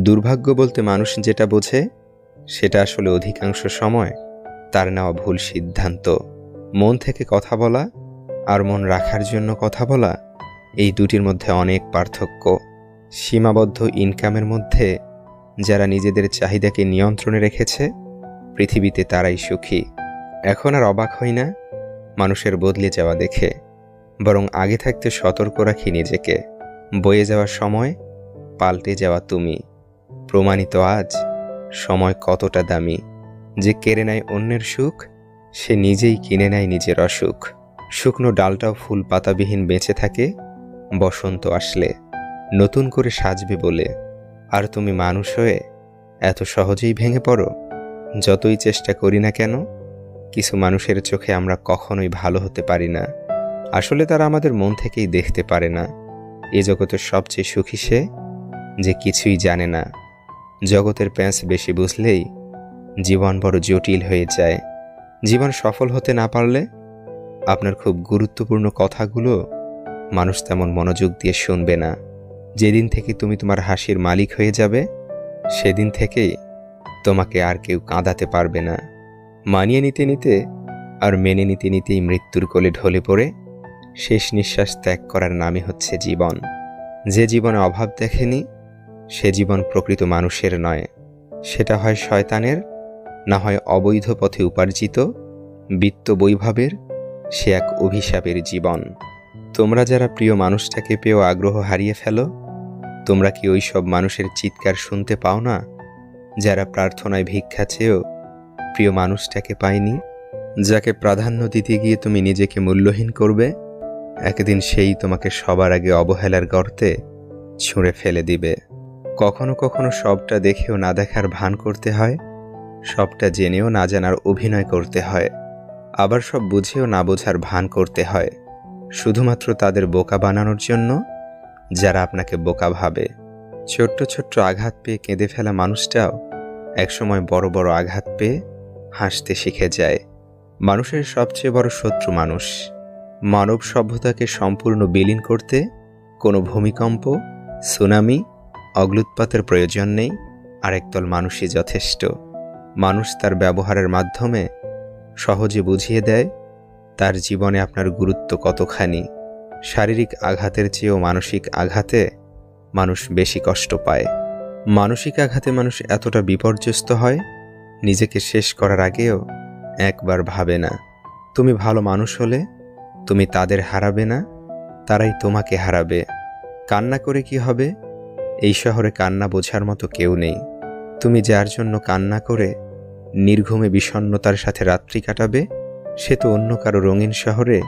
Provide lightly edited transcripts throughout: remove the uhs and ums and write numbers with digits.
দুর্ভাগ্য বলতে মানুষ যেটা বোঝে সেটা আসলে অধিকাংশ সময় তার নেওয়া ভুল সিদ্ধান্ত। মন থেকে কথা বলা আর মন রাখার জন্য কথা বলা, এই দুটির মধ্যে অনেক পার্থক্য। সীমাবদ্ধ ইনকামের মধ্যে যারা নিজেদের চাহিদাকে নিয়ন্ত্রণে রেখেছে পৃথিবীতে তারাই সুখী। এখন আর অবাক হই না মানুষের বদলে যাওয়া দেখে, বরং আগে থাকতে সতর্ক রাখি নিজেকে। বয়ে যাওয়ার সময় পাল্টে যাওয়া তুমি। প্রমাণিত আজ সময় কতটা দামি। যে কেড়ে নেয় অন্যের সুখ সে নিজেই কিনে নেয় নিজের অসুখ। শুকনো ডালটাও ফুল পাতাবিহীন বেঁচে থাকে বসন্ত আসলে, নতুন করে সাজবে বলে। আর তুমি মানুষ হয়ে এত সহজেই ভেঙে পড়ো। যতই চেষ্টা করি না কেন, কিছু মানুষের চোখে আমরা কখনোই ভালো হতে পারি না। আসলে তারা আমাদের মন থেকেই দেখতে পারে না। এ জগতের সবচেয়ে সুখী সে যে কিছুই জানে না। জগতের প্যাঁচ বেশি বুঝলেই জীবন বড় জটিল হয়ে যায়। জীবন সফল হতে না পারলে আপনার খুব গুরুত্বপূর্ণ কথাগুলো মানুষ তেমন মনোযোগ দিয়ে শুনবে না। যেদিন থেকে তুমি তোমার হাসির মালিক হয়ে যাবে সেদিন থেকেই তোমাকে আর কেউ কাঁদাতে পারবে না। মানিয়ে নিতে নিতে আর মেনে নিতে নিতেই মৃত্যুর কোলে ঢলে পড়ে শেষ নিঃশ্বাস ত্যাগ করার নামই হচ্ছে জীবন। যে জীবনে অভাব দেখেনি সে জীবন প্রকৃত মানুষের নয়। সেটা হয় শয়তানের, না হয় অবৈধ পথে উপার্জিত বিত্ত বৈভবের সে এক অভিশাপের জীবন। তোমরা যারা প্রিয় মানুষটাকে পেয়েও আগ্রহ হারিয়ে ফেলো, তোমরা কি ওই সব মানুষের চিৎকার শুনতে পাও না যারা প্রার্থনায় ভিক্ষা চেয়েও প্রিয় মানুষটাকে পায়নি? যাকে প্রাধান্য দিতে গিয়ে তুমি নিজেকে মূল্যহীন করবে, একদিন সেই তোমাকে সবার আগে অবহেলার গর্তে ছুঁড়ে ফেলে দিবে। কখনো কখনো সবটা দেখেও না দেখার ভান করতে হয়, সবটা জেনেও না জানার অভিনয় করতে হয়, আবার সব বুঝেও না বোঝার ভান করতে হয়, শুধুমাত্র তাদের বোকা বানানোর জন্য যারা আপনাকে বোকা ভাবে। ছোট্ট ছোট্ট আঘাত পেয়ে কেঁদে ফেলা মানুষটাও একসময় বড় বড় আঘাত পেয়ে হাসতে শিখে যায়। মানুষের সবচেয়ে বড় শত্রু মানুষ। মানব সভ্যতাকে সম্পূর্ণ বিলীন করতে কোনো ভূমিকম্প, সুনামি, অগ্ন্যুৎপাতের প্রয়োজন নেই। আরেকদল মানুষই যথেষ্ট। মানুষ তার ব্যবহারের মাধ্যমে সহজে বুঝিয়ে দেয় তার জীবনে আপনার গুরুত্ব কতখানি। শারীরিক আঘাতের চেয়েও মানসিক আঘাতে মানুষ বেশি কষ্ট পায়। মানসিক আঘাতে মানুষ এতটা বিপর্যস্ত হয় নিজেকে শেষ করার আগেও একবার ভাবে না। তুমি ভালো মানুষ হলে তুমি তাদের হারাবে না, তারাই তোমাকে হারাবে। কান্না করে কি হবে? এই শহরে কান্না বোঝার মতো কেউ নেই। তুমি যার জন্য কান্না করে নির্ঘুমে বিষণ্ণতার সাথে রাত্রি কাটাবে, সে তো অন্য কারো রঙিন শহরে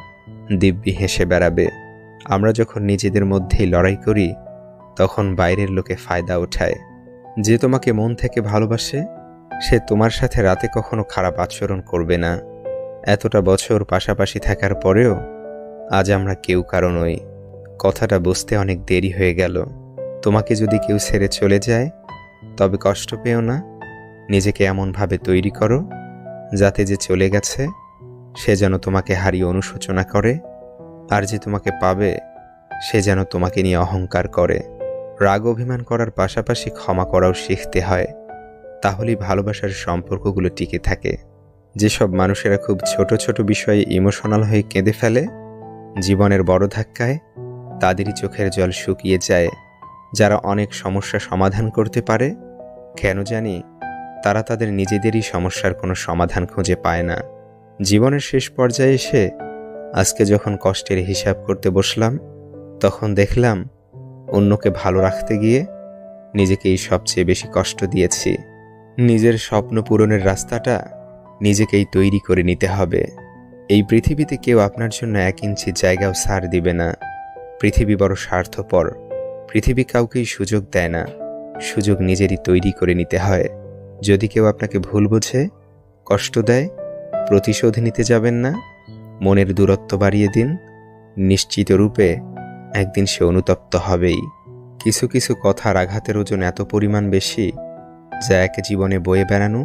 দিব্যি হেসে বেড়াবে। আমরা যখন নিজেদের মধ্যেই লড়াই করি তখন বাইরের লোকে ফায়দা ওঠায়। যে তোমাকে মন থেকে ভালোবাসে সে তোমার সাথে রাতে কখনো খারাপ আচরণ করবে না। এতটা বছর পাশাপাশি থাকার পরেও আজ আমরা কেউ কারো নই। কথাটা বুঝতে অনেক দেরি হয়ে গেল। তোমাকে যদি কেউ ছেড়ে চলে যায় তবে কষ্ট পেও না। নিজেকে এমনভাবে তৈরি করো যাতে যে চলে গেছে সে যেন তোমাকে হারিয়ে অনুশোচনা করে, আর যে তোমাকে পাবে সে যেন তোমাকে নিয়ে অহংকার করে। রাগ অভিমান করার পাশাপাশি ক্ষমা করাও শিখতে হয়, তাহলেই ভালোবাসার সম্পর্কগুলো টিকে থাকে। যেসব মানুষেরা খুব ছোট ছোট বিষয়ে ইমোশনাল হয়ে কেঁদে ফেলে, জীবনের বড় ধাক্কায় তাদেরই চোখের জল শুকিয়ে যায়। যারা অনেক সমস্যা সমাধান করতে পারে, কেন জানি তারা তাদের নিজেদেরই সমস্যার কোনো সমাধান খুঁজে পায় না। জীবনের শেষ পর্যায়ে এসে আজকে যখন কষ্টের হিসাব করতে বসলাম তখন দেখলাম অন্যকে ভালো রাখতে গিয়ে নিজেকেই সবচেয়ে বেশি কষ্ট দিয়েছি। নিজের স্বপ্ন পূরণের রাস্তাটা নিজেকেই তৈরি করে নিতে হবে। এই পৃথিবীতে কেউ আপনার জন্য 1 ইঞ্চি জায়গাও ছাড় দিবে না। পৃথিবী বড় স্বার্থপর। পৃথিবী কাউকেই সুযোগ দেয় না, সুযোগ নিজেরই তৈরি করে নিতে হয়। যদি কেউ আপনাকে ভুল বোঝে, কষ্ট দেয়, প্রতিশোধ নিতে যাবেন না। মনের দূরত্ব বাড়িয়ে দিন। নিশ্চিত রূপে একদিন সে অনুতপ্ত হবেই। কিছু কিছু কথার আঘাতের ওজন এত পরিমাণ বেশি যা এক জীবনে বয়ে বেড়ানো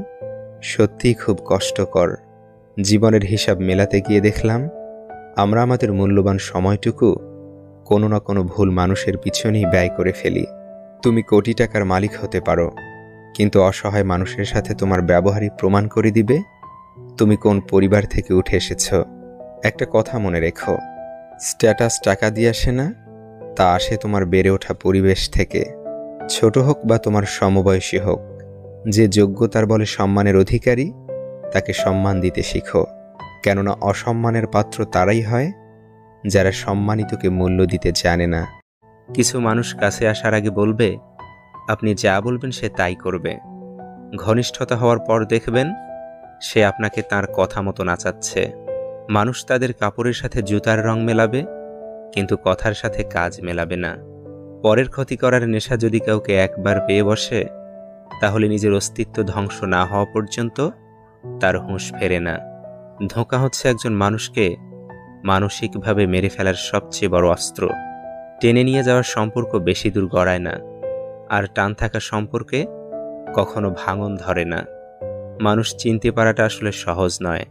সত্যিই খুব কষ্টকর। জীবনের হিসাব মেলাতে গিয়ে দেখলাম আমরা আমাদের মূল্যবান সময়টুকু কোনো না কোনো ভুল মানুষের পিছনেই ব্যয় করে ফেলি। তুমি কোটি টাকার মালিক হতে পারো, কিন্তু অসহায় মানুষের সাথে তোমার ব্যবহারই প্রমাণ করে দিবে তুমি কোন পরিবার থেকে উঠে এসেছ। একটা কথা মনে রেখো, স্ট্যাটাস টাকা দিয়ে আসে না, তা আসে তোমার বেড়ে ওঠা পরিবেশ থেকে। ছোট হোক বা তোমার সমবয়সী হোক, যে যোগ্যতার বলে সম্মানের অধিকারী, তাকে সম্মান দিতে শিখো। কেননা অসম্মানের পাত্র তারাই হয় যারা সম্মানিতকে মূল্য দিতে জানে না। কিছু মানুষ কাছে আসার আগে বলবে, আপনি যা বলবেন সে তাই করবে। ঘনিষ্ঠতা হওয়ার পর দেখবেন সে আপনাকে তার কথা মতো নাচাচ্ছে। মানুষ তাদের কাপড়ের সাথে জুতার রং মেলাবে, কিন্তু কথার সাথে কাজ মেলাবে না। পরের ক্ষতি করার নেশা যদি কাউকে একবার পেয়ে বসে, তাহলে নিজের অস্তিত্ব ধ্বংস না হওয়া পর্যন্ত তার হুঁশ ফেরে না। ধোঁকা হচ্ছে একজন মানুষকে মানসিকভাবে মেরে ফেলার সবচেয়ে বড় অস্ত্র। টেনে নিয়ে যাওয়ার সম্পর্ক বেশি দূর গড়ায় না, আর টান থাকা সম্পর্কে কখনো ভাঙন ধরে না। মানুষ চিনতে পারাটা আসলে সহজ নয়।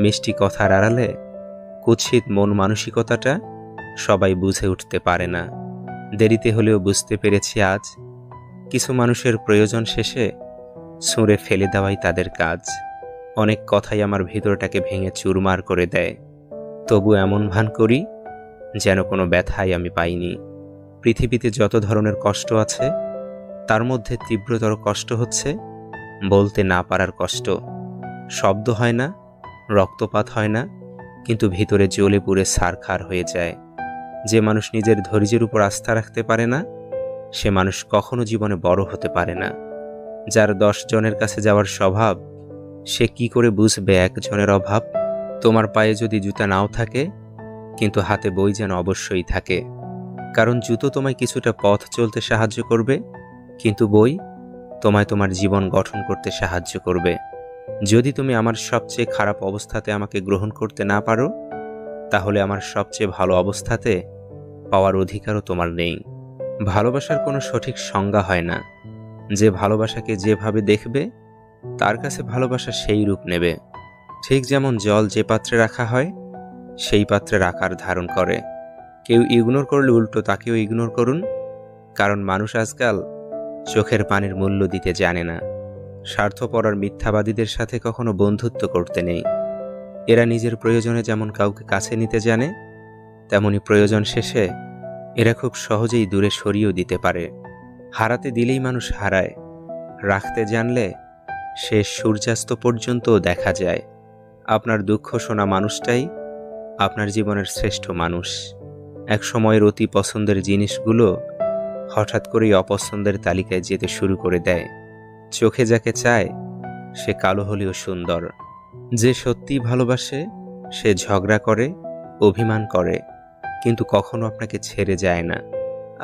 মিষ্টি কথার আড়ালে কুৎসিত মন মানসিকতাটা সবাই বুঝে উঠতে পারে না। দেরিতে হলেও বুঝতে পেরেছি আজ, কিছু মানুষের প্রয়োজন শেষে ছুঁড়ে ফেলে দেওয়াই তাদের কাজ। অনেক কথাই আমার ভিতরটাকে ভেঙে চুরমার করে দেয়, তবু এমন ভান করি যেন কোনো ব্যথাই আমি পাইনি। পৃথিবীতে যত ধরনের কষ্ট আছে, তার মধ্যে তীব্রতর কষ্ট হচ্ছে বলতে না পারার কষ্ট। শব্দ হয় না, রক্তপাত হয় না, কিন্তু ভিতরে জ্বলে পুড়ে ছারখার হয়ে যায়। যে মানুষ নিজের ধৈর্যের উপর আস্থা রাখতে পারে না, সে মানুষ কখনো জীবনে বড় হতে পারে না। যার 10 জনের কাছে যাওয়ার স্বভাব, সে কি করে বুঝবে একজনের অভাব? তোমার পায়ে যদি জুতা নাও থাকে, কিন্তু হাতে বই যেন অবশ্যই থাকে। কারণ জুতো তোমায় কিছুটা পথ চলতে সাহায্য করবে, কিন্তু বই তোমায় তোমার জীবন গঠন করতে সাহায্য করবে। যদি তুমি আমার সবচেয়ে খারাপ অবস্থাতে আমাকে গ্রহণ করতে না পারো, তাহলে আমার সবচেয়ে ভালো অবস্থাতে পাওয়ার অধিকারও তোমার নেই। ভালোবাসার কোনো সঠিক সংজ্ঞা হয় না। যে ভালোবাসাকে যেভাবে দেখবে, তার কাছে ভালোবাসা সেই রূপ নেবে। ঠিক যেমন জল যে পাত্রে রাখা হয়, সেই পাত্রের আকার ধারণ করে। কেউ ইগনোর করলে উল্টো তাকেও ইগনোর করুন, কারণ মানুষ আজকাল চোখের পানির মূল্য দিতে জানে না। স্বার্থপর আর মিথ্যাবাদীদের সাথে কখনো বন্ধুত্ব করতে নেই। এরা নিজের প্রয়োজনে যেমন কাউকে কাছে নিতে জানে, তেমনি প্রয়োজন শেষে এরা খুব সহজেই দূরে সরিয়েও দিতে পারে। হারাতে দিলেই মানুষ হারায়, রাখতে জানলে শেষ সূর্যাস্ত পর্যন্তও দেখা যায়। আপনার দুঃখ শোনা মানুষটাই আপনার জীবনের শ্রেষ্ঠ মানুষ। এক সময়ের অতি পছন্দের জিনিসগুলো হঠাৎ করেই অপছন্দের তালিকায় যেতে শুরু করে দেয়। চোখে যাকে চায় সে কালো হলেও সুন্দর। যে সত্যিই ভালোবাসে সে ঝগড়া করে, অভিমান করে, কিন্তু কখনো আপনাকে ছেড়ে যায় না।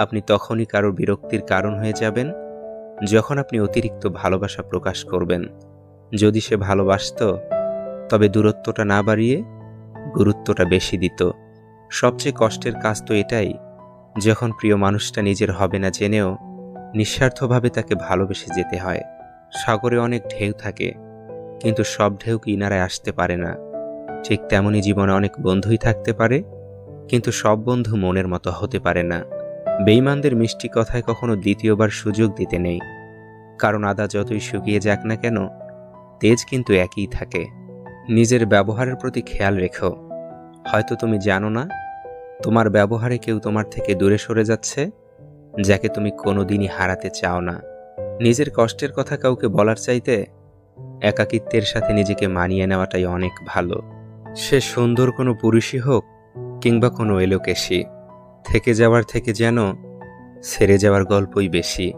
আপনি তখনই কারো বিরক্তির কারণ হয়ে যাবেন যখন আপনি অতিরিক্ত ভালোবাসা প্রকাশ করবেন। যদি সে ভালোবাসত, তবে দূরত্বটা না বাড়িয়ে গুরুত্বটা বেশি দিত। সবচেয়ে কষ্টের কাজ তো এটাই, যখন প্রিয় মানুষটা নিজের হবে না জেনেও নিঃস্বার্থভাবে তাকে ভালোবেসে যেতে হয়। সাগরে অনেক ঢেউ থাকে, কিন্তু সব ঢেউ কিনারায় আসতে পারে না। ঠিক তেমনি জীবনে অনেক বন্ধুই থাকতে পারে, কিন্তু সব বন্ধু মনের মতো হতে পারে না। বেঈমানদের মিষ্টি কথায় কখনো দ্বিতীয়বার সুযোগ দিতে নেই, কারণ আদা যতই শুকিয়ে যাক না কেন, তেজ কিন্তু একই থাকে। নিজের ব্যবহারের প্রতি খেয়াল রেখো। হয়তো তুমি জানো না, তোমার ব্যবহারে কেউ তোমার থেকে দূরে সরে যাচ্ছে, যাকে তুমি কোনোদিনই হারাতে চাও না। নিজের কষ্টের কথা কাউকে বলার চাইতে একাকিত্বের সাথে নিজেকে মানিয়ে নেওয়াটাই অনেক ভালো। সে সুন্দর কোনো পুরুষই হোক কিংবা কোনো এলোকেশী, থেকে যাওয়ার থেকে যেন ছেড়ে যাওয়ার গল্পই বেশি।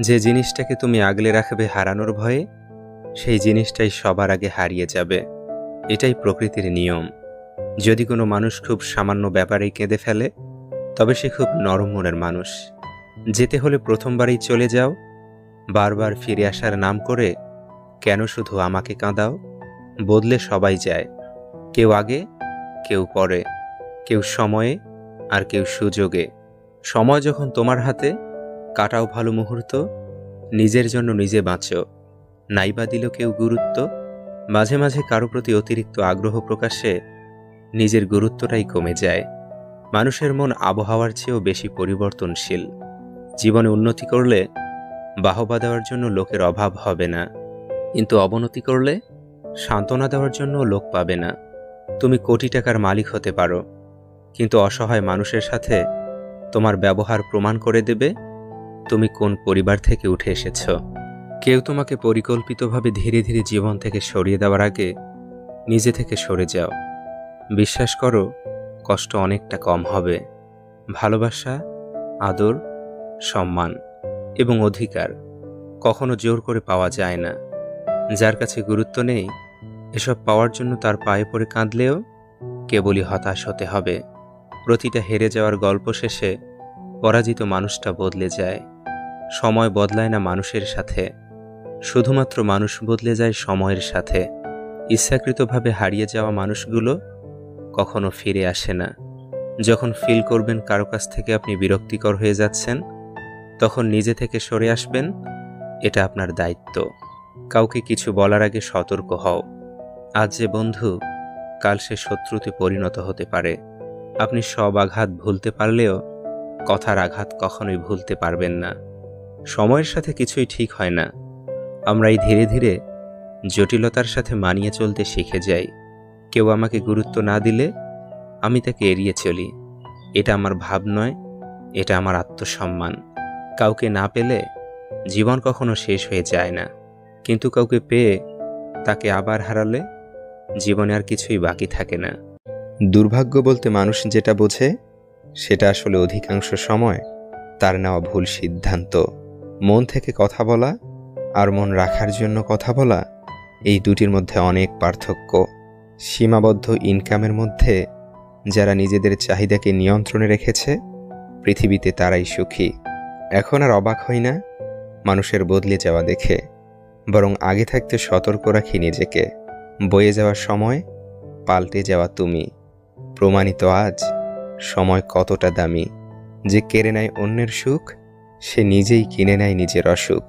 যে জিনিসটাকে তুমি আগলে রাখবে হারানোর ভয়ে, সেই জিনিসটাই সবার আগে হারিয়ে যাবে। এটাই প্রকৃতির নিয়ম। যদি কোনো মানুষ খুব সামান্য ব্যাপারেই কেঁদে ফেলে, তবে সে খুব নরম মনের মানুষ। যেতে হলে প্রথমবারই চলে যাও, বারবার ফিরে আসার নাম করে কেন শুধু আমাকে কাঁদাও? বদলে সবাই যায়, কেউ আগে, কেউ পরে, কেউ সময়ে আর কেউ সুযোগে। সময় যখন তোমার হাতে, কাটাও ভালো মুহূর্ত, নিজের জন্য নিজে বাঁচো। নাইবা দিল কেউ গুরুত্ব। মাঝে মাঝে কারো প্রতি অতিরিক্ত আগ্রহ প্রকাশে নিজের গুরুত্বটাই কমে যায়। মানুষের মন আবহাওয়ার চেয়েও বেশি পরিবর্তনশীল। জীবনে উন্নতি করলে বাহবা দেওয়ার জন্য লোকের অভাব হবে না, কিন্তু অবনতি করলে সান্ত্বনা দেওয়ার জন্য লোক পাবে না। তুমি কোটি টাকার মালিক হতে পারো, কিন্তু অসহায় মানুষের সাথে তোমার ব্যবহার প্রমাণ করে দেবে তুমি কোন পরিবার থেকে উঠে এসেছ। কেউ তোমাকে পরিকল্পিতভাবে ধীরে ধীরে জীবন থেকে সরিয়ে দেওয়ার আগে নিজে থেকে সরে যাও। বিশ্বাস করো, কষ্ট অনেকটা কম হবে। ভালোবাসা, আদর, সম্মান এবং অধিকার কখনো জোর করে পাওয়া যায় না। যার কাছে গুরুত্ব নেই, এসব পাওয়ার জন্য তার পায়ে পড়ে কাঁদলেও কেবলই হতাশ হতে হবে। প্রতিটা হেরে যাওয়ার গল্প শেষে পরাজিত মানুষটা বদলে যায়। সময় বদলায় না মানুষের সাথে, শুধুমাত্র মানুষ বদলে যায় সময়ের সাথে। ইচ্ছাকৃতভাবে হারিয়ে যাওয়া মানুষগুলো কখনো ফিরে আসে না। যখন ফিল করবেন কারো কাছ থেকে আপনি বিরক্তিকর হয়ে যাচ্ছেন, তখন নিজে থেকে সরে আসবেন। এটা আপনার দায়িত্ব। কাউকে কিছু বলার আগে সতর্ক হও। আজ যে বন্ধু, কাল সে শত্রুতে পরিণত হতে পারে। আপনি সব আঘাত ভুলতে পারলেও কথার আঘাত কখনোই ভুলতে পারবেন না। সময়ের সাথে কিছুই ঠিক হয় না। আমরা এই ধীরে ধীরে জটিলতার সাথে মানিয়ে চলতে শিখে যাই। কেউ আমাকে গুরুত্ব না দিলে আমি তাকে এড়িয়ে চলি। এটা আমার ভাব নয়, এটা আমার আত্মসম্মান। কাউকে না পেলে জীবন কখনো শেষ হয়ে যায় না, কিন্তু কাউকে পেয়ে তাকে আবার হারালে জীবনে আর কিছুই বাকি থাকে না। দুর্ভাগ্য বলতে মানুষ যেটা বোঝে সেটা আসলে অধিকাংশ সময় তার নেওয়া ভুল সিদ্ধান্ত। মন থেকে কথা বলা আর মন রাখার জন্য কথা বলা, এই দুটির মধ্যে অনেক পার্থক্য। সীমাবদ্ধ ইনকামের মধ্যে যারা নিজেদের চাহিদাকে নিয়ন্ত্রণে রেখেছে, পৃথিবীতে তারাই সুখী। এখন আর অবাক হই না মানুষের বদলে যাওয়া দেখে, বরং আগে থাকতে সতর্ক রাখি নিজেকে। বয়ে যাওয়ার সময় পাল্টে যাওয়া তুমি। প্রমাণিত আজ সময় কতটা দামি। যে কেড়ে নেয় অন্যের সুখ, সে নিজেই কিনে নেয় নিজের অসুখ।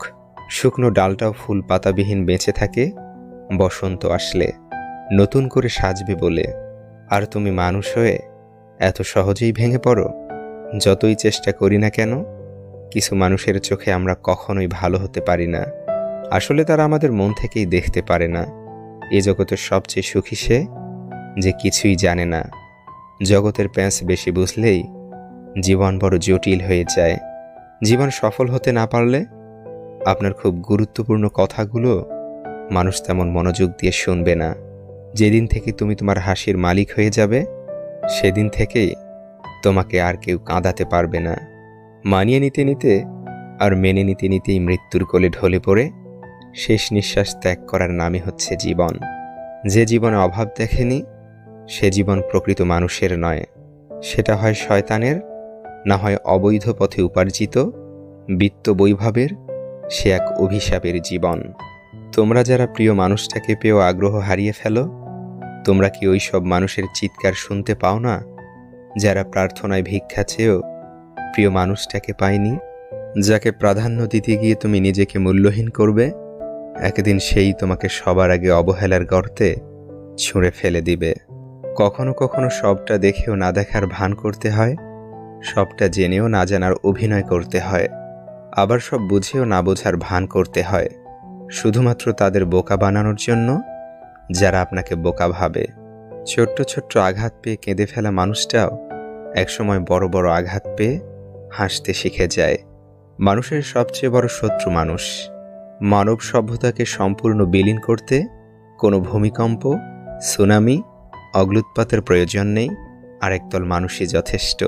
শুকনো ডালটাও ফুল পাতাবিহীন বেঁচে থাকে বসন্ত আসলে, নতুন করে সাজবে বলে। আর তুমি মানুষ হয়ে এত সহজেই ভেঙে পড়ো। যতই চেষ্টা করি না কেন, কিছু মানুষের চোখে আমরা কখনোই ভালো হতে পারি না। আসলে তারা আমাদের মন থেকেই দেখতে পারে না। এ জগতের সবচেয়ে সুখী সে যে কিছুই জানে না। জগতের প্যাঁচ বেশি বুঝলেই জীবন বড় জটিল হয়ে যায়। জীবন সফল হতে না পারলে আপনার খুব গুরুত্বপূর্ণ কথাগুলো মানুষ তেমন মনোযোগ দিয়ে শুনবে না। যেদিন থেকে তুমি তোমার হাসির মালিক হয়ে যাবে, সেদিন থেকেই তোমাকে আর কেউ কাঁদাতে পারবে না। মানিয়ে নিতে নিতে আর মেনে নিতে নিতেই মৃত্যুর কোলে ঢলে পড়ে শেষ নিঃশ্বাস ত্যাগ করার নামই হচ্ছে জীবন। যে জীবনে অভাব দেখেনি, সে জীবন প্রকৃত মানুষের নয়। সেটা হয় শয়তানের, না হয় অবৈধ পথে উপার্জিত বিত্ত বৈভবের সে এক অভিশাপের জীবন। তোমরা যারা প্রিয় মানুষটাকে পেয়েও আগ্রহ হারিয়ে ফেলো, তোমরা কি ওই সব মানুষের চিৎকার শুনতে পাও না যারা প্রার্থনায় ভিক্ষা চেয়েও প্রিয় মানুষটাকে পায়নি? যাকে প্রাধান্য দিতে গিয়ে তুমি নিজেকে মূল্যহীন করবে, একদিন সেই তোমাকে সবার আগে অবহেলার গর্তে ছুঁড়ে ফেলে দিবে। কখনো কখনো সবটা দেখেও না দেখার ভান করতে হয়, সবটা জেনেও না জানার অভিনয় করতে হয়, আবার সব বুঝেও না বোঝার ভান করতে হয়, শুধুমাত্র তাদের বোকা বানানোর জন্য যারা আপনাকে বোকা ভাবে। ছোট্ট ছোট্ট আঘাত পেয়ে কেঁদে ফেলা মানুষটাও একসময় বড় বড় আঘাত পেয়ে হাসতে শিখে যায়। মানুষের সবচেয়ে বড় শত্রু মানুষ। মানব সভ্যতাকে সম্পূর্ণ বিলীন করতে কোনো ভূমিকম্প, সুনামি, অগ্ন্যুৎপাতের প্রয়োজন নেই। আরেকদল মানুষই যথেষ্ট।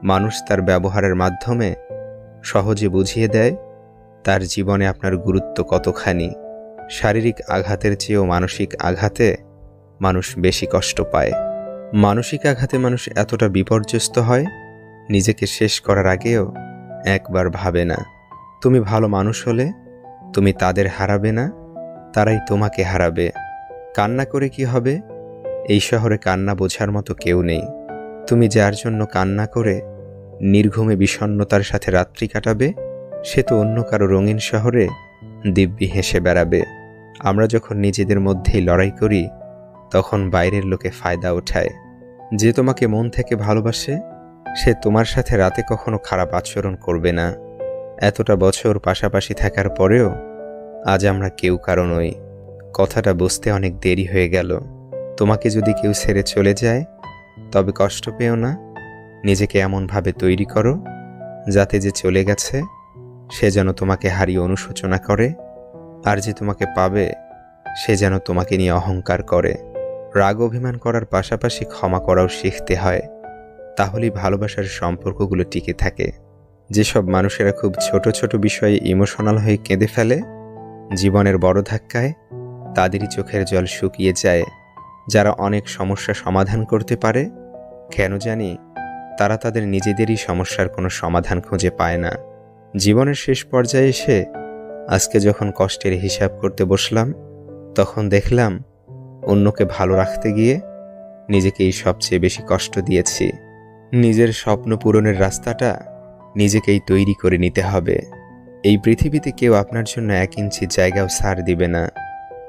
মানুষ তার ব্যবহারের মাধ্যমে সহজে বুঝিয়ে দেয় তার জীবনে আপনার গুরুত্ব কতখানি। শারীরিক আঘাতের চেয়েও মানসিক আঘাতে মানুষ বেশি কষ্ট পায়। মানসিক আঘাতে মানুষ এতটা বিপর্যস্ত হয়, নিজেকে শেষ করার আগেও একবার ভাবে না। তুমি ভালো মানুষ হলে তুমি তাদের হারাবে না, তারাই তোমাকে হারাবে। কান্না করে কি হবে? এই শহরে কান্না বোঝার মতো কেউ নেই। তুমি যার জন্য কান্না করে নির্ঘুমে বিষণ্ণতার সাথে রাত্রি কাটাবে, সে তো অন্য কারো রঙিন শহরে দিব্যি হেসে বেড়াবে। আমরা যখন নিজেদের মধ্যেই লড়াই করি, তখন বাইরের লোকে ফায়দা ওঠায়। যে তোমাকে মন থেকে ভালোবাসে, সে তোমার সাথে রাতে কখনো খারাপ আচরণ করবে না। এতটা বছর পাশাপাশি থাকার পরেও আজ আমরা কেউ কারো নই। কথাটা বুঝতে অনেক দেরি হয়ে গেল। তোমাকে যদি কেউ ছেড়ে চলে যায় তবে কষ্ট পেও না। নিজেকে এমনভাবে তৈরি করো যাতে যে চলে গেছে সে যেন তোমাকে হারিয়ে অনুশোচনা করে, আর যে তোমাকে পাবে সে যেন তোমাকে নিয়ে অহংকার করে। রাগ অভিমান করার পাশাপাশি ক্ষমা করাও শিখতে হয়, তাহলেই ভালোবাসার সম্পর্কগুলো টিকে থাকে। যেসব মানুষেরা খুব ছোট ছোট বিষয়ে ইমোশনাল হয়ে কেঁদে ফেলে, জীবনের বড় ধাক্কায় তাদেরই চোখের জল শুকিয়ে যায়। যারা অনেক সমস্যা সমাধান করতে পারে, কেন জানি তারা তাদের নিজেদেরই সমস্যার কোনো সমাধান খুঁজে পায় না। জীবনের শেষ পর্যায়ে এসে আজকে যখন কষ্টের হিসাব করতে বসলাম, তখন দেখলাম অন্যকে ভালো রাখতে গিয়ে নিজেকেই সবচেয়ে বেশি কষ্ট দিয়েছি। নিজের স্বপ্ন পূরণের রাস্তাটা নিজেকেই তৈরি করে নিতে হবে। এই পৃথিবীতে কেউ আপনার জন্য 1 ইঞ্চি জায়গাও ছাড় দিবে না।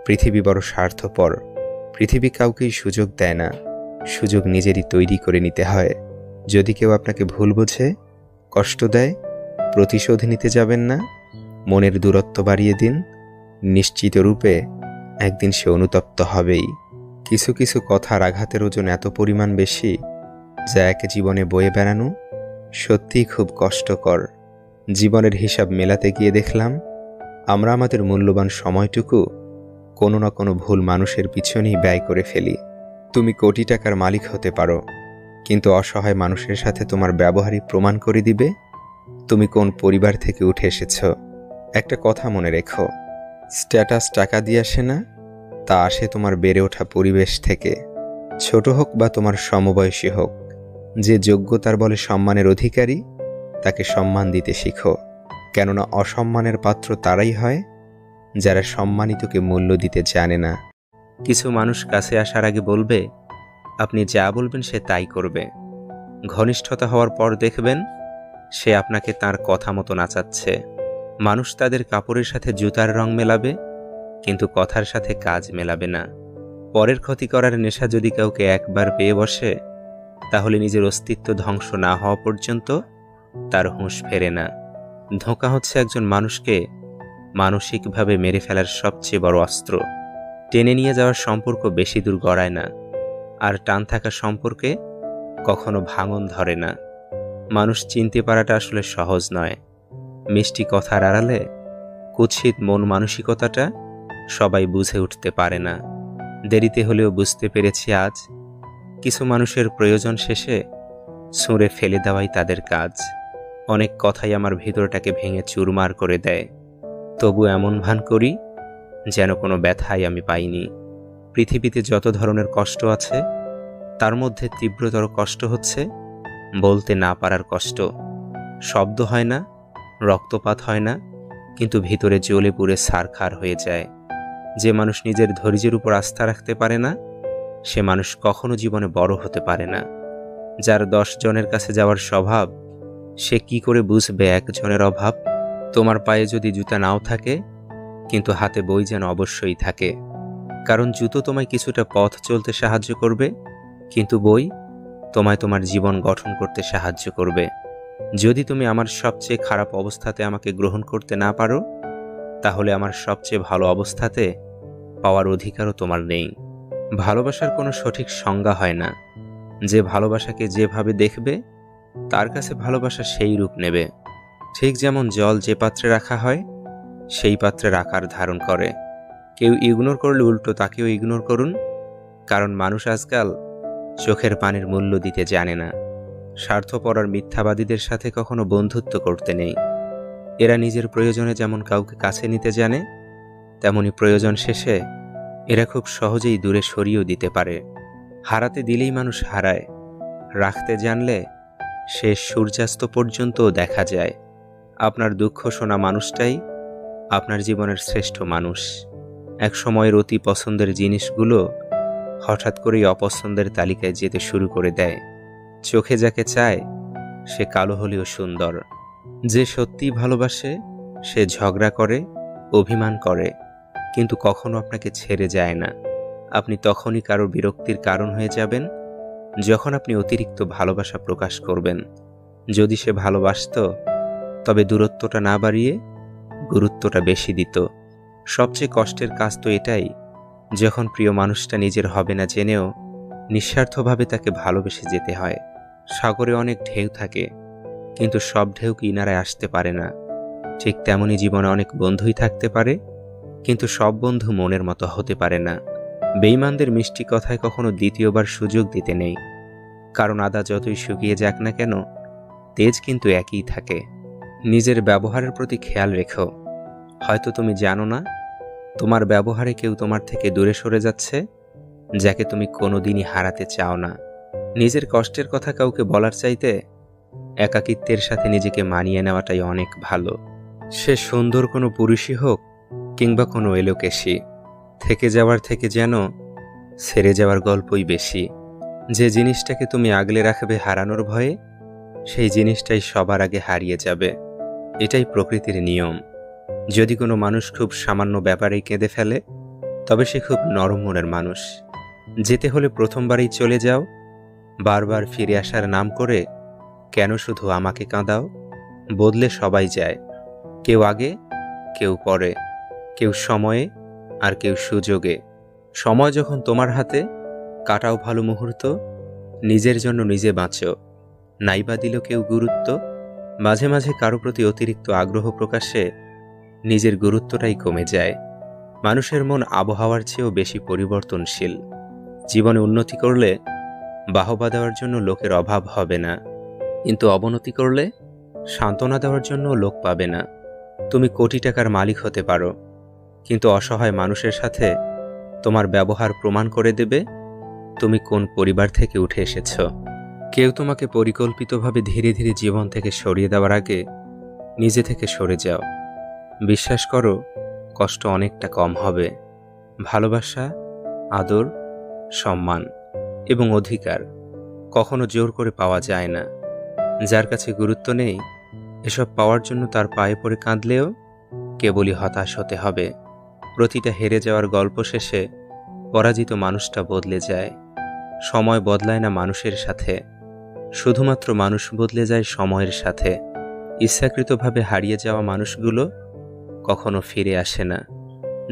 পৃথিবী বড় স্বার্থপর। পৃথিবী কাউকেই সুযোগ দেয় না, সুযোগ নিজেরই তৈরি করে নিতে হয়। যদি কেউ আপনাকে ভুল বোঝে, কষ্ট দেয়, প্রতিশোধ নিতে যাবেন না। মনের দূরত্ব বাড়িয়ে দিন। নিশ্চিত রূপে একদিন সে অনুতপ্ত হবেই। কিছু কিছু কথার আঘাতের ওজন এত পরিমাণ বেশি যা এক জীবনে বয়ে বেড়ানো সত্যিই খুব কষ্টকর। জীবনের হিসাব মেলাতে গিয়ে দেখলাম আমরা আমাদের মূল্যবান সময়টুকু কোনো না কোনো ভুল মানুষের পিছনেই ব্যয় করে ফেলি। তুমি কোটি টাকার মালিক হতে পারো, কিন্তু অসহায় মানুষের সাথে তোমার ব্যবহারই প্রমাণ করে দিবে তুমি কোন পরিবার থেকে উঠে এসেছ। একটা কথা মনে রেখো, স্ট্যাটাস টাকা দিয়ে আসে না, তা আসে তোমার বেড়ে ওঠা পরিবেশ থেকে। ছোট হোক বা তোমার সমবয়সী হোক, যে যোগ্যতার বলে সম্মানের অধিকারী তাকে সম্মান দিতে শিখো। কেননা অসম্মানের পাত্র তারাই হয় যারা সম্মানিতকে মূল্য দিতে জানে না। কিছু মানুষ কাছে আসার আগে বলবে, আপনি যা বলবেন সে তাই করবে। ঘনিষ্ঠতা হওয়ার পর দেখবেন সে আপনাকে তার কথা মতো নাচাচ্ছে। মানুষ তাদের কাপড়ের সাথে জুতার রং মেলাবে, কিন্তু কথার সাথে কাজ মেলাবে না। পরের ক্ষতি করার নেশা যদি কাউকে একবার পেয়ে বসে, তাহলে নিজের অস্তিত্ব ধ্বংস না হওয়া পর্যন্ত তার হুঁশ ফেরে না। ধোঁকা হচ্ছে একজন মানুষকে মানসিকভাবে মেরে ফেলার সবচেয়ে বড় অস্ত্র। টেনে নিয়ে যাওয়ার সম্পর্ক বেশি দূর গড়ায় না, আর টান থাকা সম্পর্কে কখনো ভাঙন ধরে না। মানুষ চিনতে পারাটা আসলে সহজ নয়। মিষ্টি কথার আড়ালে কুৎসিত মন মানসিকতাটা সবাই বুঝে উঠতে পারে না। দেরিতে হলেও বুঝতে পেরেছি আজ, কিছু মানুষের প্রয়োজন শেষে ছুঁড়ে ফেলে দেওয়াই তাদের কাজ। অনেক কথাই আমার ভিতরটাকে ভেঙে চুরমার করে দেয়, তবু এমন ভান করি যেন কোনো ব্যথাই আমি পাইনি। পৃথিবীতে যত ধরনের কষ্ট আছে, তার মধ্যে তীব্রতর কষ্ট হচ্ছে বলতে না পারার কষ্ট। শব্দ হয় না, রক্তপাত হয় না, কিন্তু ভিতরে জ্বলে পুড়ে ছারখার হয়ে যায়। যে মানুষ নিজের ধৈর্যের উপর আস্থা রাখতে পারে না, সে মানুষ কখনো জীবনে বড় হতে পারে না। যার 10 জনের কাছে যাওয়ার স্বভাব, সে কি করে বুঝবে 1 জনের অভাব? তোমার পায়ে যদি জুতা নাও থাকে, কিন্তু হাতে বই যেন অবশ্যই থাকে। কারণ জুতো তোমায় কিছুটা পথ চলতে সাহায্য করবে, কিন্তু বই তোমায় তোমার জীবন গঠন করতে সাহায্য করবে। যদি তুমি আমার সবচেয়ে খারাপ অবস্থাতে আমাকে গ্রহণ করতে না পারো, তাহলে আমার সবচেয়ে ভালো অবস্থাতে পাওয়ার অধিকারও তোমার নেই। ভালোবাসার কোনো সঠিক সংজ্ঞা হয় না। যে ভালোবাসাকে যেভাবে দেখবে, তার কাছে ভালোবাসা সেই রূপ নেবে। ঠিক যেমন জল যে পাত্রে রাখা হয়, সেই পাত্রের আকার ধারণ করে। কেউ ইগনোর করলে উল্টো তাকেও ইগনোর করুন, কারণ মানুষ আজকাল চোখের পানির মূল্য দিতে জানে না। স্বার্থপর আর মিথ্যাবাদীদের সাথে কখনো বন্ধুত্ব করতে নেই। এরা নিজের প্রয়োজনে যেমন কাউকে কাছে নিতে জানে, তেমনি প্রয়োজন শেষে এরা খুব সহজেই দূরে সরিয়েও দিতে পারে। হারাতে দিলেই মানুষ হারায়, রাখতে জানলে সে সূর্যাস্ত পর্যন্তও দেখা যায়। আপনার দুঃখ শোনা মানুষটাই আপনার জীবনের শ্রেষ্ঠ মানুষ। এক সময়ের অতি পছন্দের জিনিসগুলো হঠাৎ করেই অপছন্দের তালিকায় যেতে শুরু করে দেয়। চোখে যাকে চায় সে কালো হলেও সুন্দর। যে সত্যিই ভালোবাসে সে ঝগড়া করে, অভিমান করে, কিন্তু কখনো আপনাকে ছেড়ে যায় না। আপনি তখনই কারো বিরক্তির কারণ হয়ে যাবেন যখন আপনি অতিরিক্ত ভালোবাসা প্রকাশ করবেন। যদি সে ভালোবাসতো তবে দূরত্বটা না বাড়িয়ে গুরুত্বটা বেশি দিত। সবচেয়ে কষ্টের কাজ তো এটাই, যখন প্রিয় মানুষটা নিজের হবে না জেনেও নিঃস্বার্থভাবে তাকে ভালোবেসে যেতে হয়। সাগরে অনেক ঢেউ থাকে, কিন্তু সব ঢেউ কিনারায় আসতে পারে না। ঠিক তেমনি জীবনে অনেক বন্ধুই থাকতে পারে, কিন্তু সব বন্ধু মনের মতো হতে পারে না। বেঈমানদের মিষ্টি কথায় কখনো দ্বিতীয়বার সুযোগ দিতে নেই, কারণ আদা যতই শুকিয়ে যাক না কেন, তেজ কিন্তু একই থাকে। নিজের ব্যবহারের প্রতি খেয়াল রেখো। হয়তো তুমি জানো না, তোমার ব্যবহারে কেউ তোমার থেকে দূরে সরে যাচ্ছে, যাকে তুমি কোনোদিনই হারাতে চাও না। নিজের কষ্টের কথা কাউকে বলার চাইতে একাকিত্বের সাথে নিজেকে মানিয়ে নেওয়াটাই অনেক ভালো। সে সুন্দর কোনো পুরুষই হোক কিংবা কোনো এলোকেশী, থেকে যাওয়ার থেকে যেন ছেড়ে যাওয়ার গল্পই বেশি। যে জিনিসটাকে তুমি আগলে রাখবে হারানোর ভয়ে, সেই জিনিসটাই সবার আগে হারিয়ে যাবে। এটাই প্রকৃতির নিয়ম। যদি কোনো মানুষ খুব সামান্য ব্যাপারেই কেঁদে ফেলে, তবে সে খুব নরম মনের মানুষ। যেতে হলে প্রথমবারই চলে যাও, বারবার ফিরে আসার নাম করে কেন শুধু আমাকে কাঁদাও। বদলে সবাই যায়, কেউ আগে, কেউ পরে, কেউ সময়ে আর কেউ সুযোগে। সময় যখন তোমার হাতে, কাটাও ভালো মুহূর্ত, নিজের জন্য নিজে বাঁচো। নাইবা দিল কেউ গুরুত্ব। মাঝে মাঝে কারো প্রতি অতিরিক্ত আগ্রহ প্রকাশে নিজের গুরুত্বটাই কমে যায়। মানুষের মন আবহাওয়ার চেয়েও বেশি পরিবর্তনশীল। জীবনে উন্নতি করলে বাহবা দেওয়ার জন্য লোকের অভাব হবে না, কিন্তু অবনতি করলে সান্ত্বনা দেওয়ার জন্য লোক পাবে না। তুমি কোটি টাকার মালিক হতে পারো, কিন্তু অসহায় মানুষের সাথে তোমার ব্যবহার প্রমাণ করে দেবে তুমি কোন পরিবার থেকে উঠে এসেছ। কেউ তোমাকে পরিকল্পিতভাবে ধীরে ধীরে জীবন থেকে সরিয়ে দেওয়ার আগে নিজে থেকে সরে যাও। বিশ্বাস করো, কষ্ট অনেকটা কম হবে। ভালোবাসা, আদর, সম্মান এবং অধিকার কখনো জোর করে পাওয়া যায় না। যার কাছে গুরুত্ব নেই, এসব পাওয়ার জন্য তার পায়ে পড়ে কাঁদলেও কেবলই হতাশ হতে হবে। প্রতিটা হেরে যাওয়ার গল্প শেষে পরাজিত মানুষটা বদলে যায়। সময় বদলায় না মানুষের সাথে, শুধুমাত্র মানুষ বদলে যায় সময়ের সাথে। ইচ্ছাকৃতভাবে হারিয়ে যাওয়া মানুষগুলো কখনো ফিরে আসে না।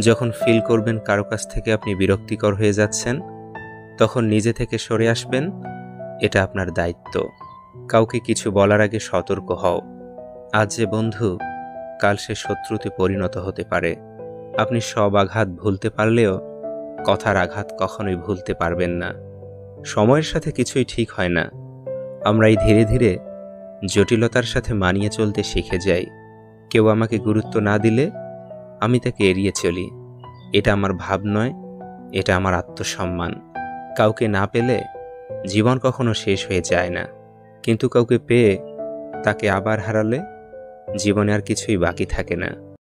যখন ফিল করবেন কারো কাছ থেকে আপনি বিরক্তিকর হয়ে যাচ্ছেন, তখন নিজে থেকে সরে আসবেন। এটা আপনার দায়িত্ব। কাউকে কিছু বলার আগে সতর্ক হও। আজ যে বন্ধু, কাল সে শত্রুতে পরিণত হতে পারে। আপনি সব আঘাত ভুলতে পারলেও কথার আঘাত কখনোই ভুলতে পারবেন না। সময়ের সাথে কিছুই ঠিক হয় না। আমরা এই ধীরে ধীরে জটিলতার সাথে মানিয়ে চলতে শিখে যাই। কেউ আমাকে গুরুত্ব না দিলে আমি তাকে এড়িয়ে চলি। এটা আমার ভাব নয়, এটা আমার আত্মসম্মান। কাউকে না পেলে জীবন কখনো শেষ হয়ে যায় না, কিন্তু কাউকে পেয়ে তাকে আবার হারালে জীবনে আর কিছুই বাকি থাকে না।